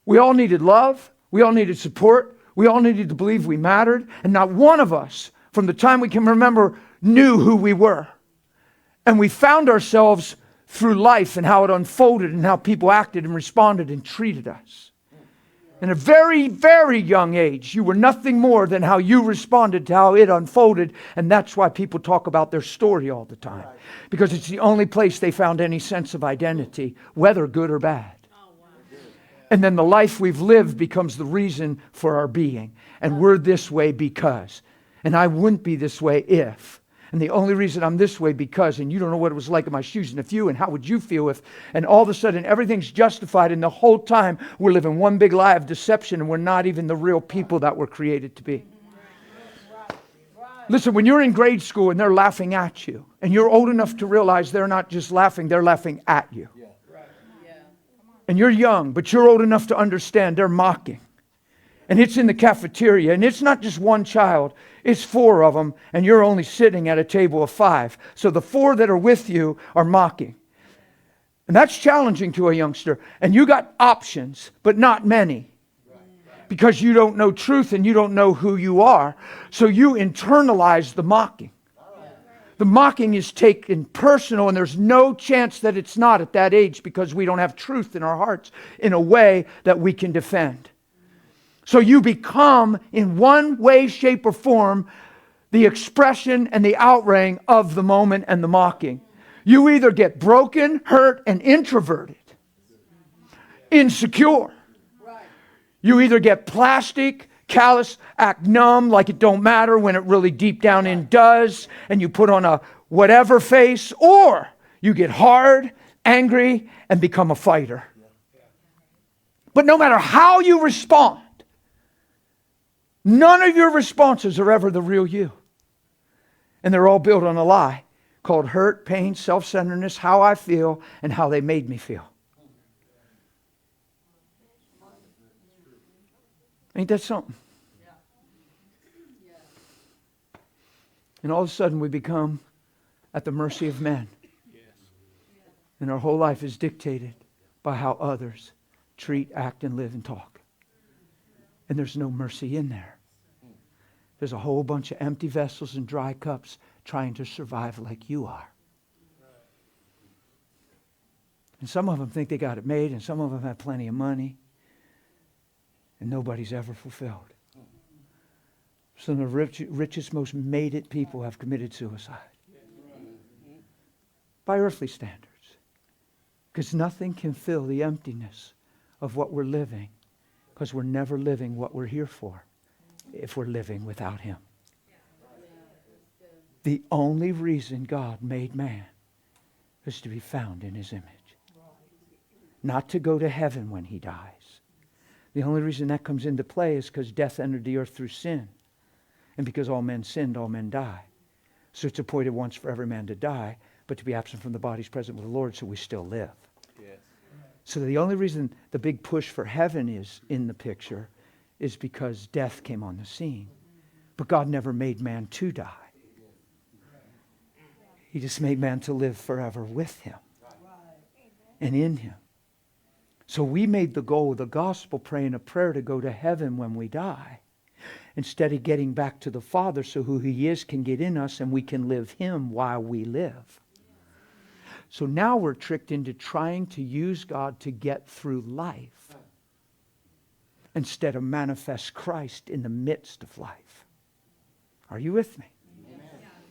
We all needed love. We all needed support. We all needed to believe we mattered. And not one of us, from the time we can remember, knew who we were. And we found ourselves through life and how it unfolded and how people acted and responded and treated us. In a very, very young age, you were nothing more than how you responded to how it unfolded. And that's why people talk about their story all the time. Because it's the only place they found any sense of identity, whether good or bad. And then the life we've lived becomes the reason for our being. And we're this way because. And I wouldn't be this way if. And the only reason I'm this way because, and you don't know what it was like in my shoes and if you, and how would you feel if, and all of a sudden everything's justified and the whole time we're living one big lie of deception and we're not even the real people that we're created to be. Listen, when you're in grade school and they're laughing at you, and you're old enough to realize they're not just laughing, they're laughing at you. And you're young, but you're old enough to understand they're mocking. And it's in the cafeteria, and it's not just one child, it's 4 of them, and you're only sitting at a table of 5. So the 4 that are with you are mocking. And that's challenging to a youngster. And you got options, but not many. Because you don't know truth and you don't know who you are. So you internalize the mocking. The mocking is taken personal, and there's no chance that it's not at that age because we don't have truth in our hearts in a way that we can defend. So you become, in one way, shape, or form, the expression and the outraying of the moment and the mocking. You either get broken, hurt, and introverted, insecure. You either get plastic, callous, act numb, like it don't matter when it really deep down in does, and you put on a whatever face, or you get hard, angry, and become a fighter. But no matter how you respond, none of your responses are ever the real you. And they're all built on a lie called hurt, pain, self-centeredness, how I feel, and how they made me feel. Ain't that something? And all of a sudden we become at the mercy of men. And our whole life is dictated by how others treat, act, and live and talk. And there's no mercy in there. There's a whole bunch of empty vessels and dry cups trying to survive like you are. And some of them think they got it made, and some of them have plenty of money. And nobody's ever fulfilled. Some of the richest, most made-it people have committed suicide. By earthly standards. Because nothing can fill the emptiness of what we're living. Because we're never living what we're here for. If we're living without Him. The only reason God made man is to be found in His image. Not to go to heaven when he dies. The only reason that comes into play is because death entered the earth through sin. And because all men sinned, all men die. So it's appointed once for every man to die, but to be absent from the body is present with the Lord, so we still live. Yes. So the only reason the big push for heaven is in the picture is because death came on the scene. But God never made man to die. He just made man to live forever with Him and in Him. So we made the goal of the gospel praying a prayer to go to heaven when we die. Instead of getting back to the Father so who He is can get in us and we can live Him while we live. So now we're tricked into trying to use God to get through life instead of manifest Christ in the midst of life. Are you with me?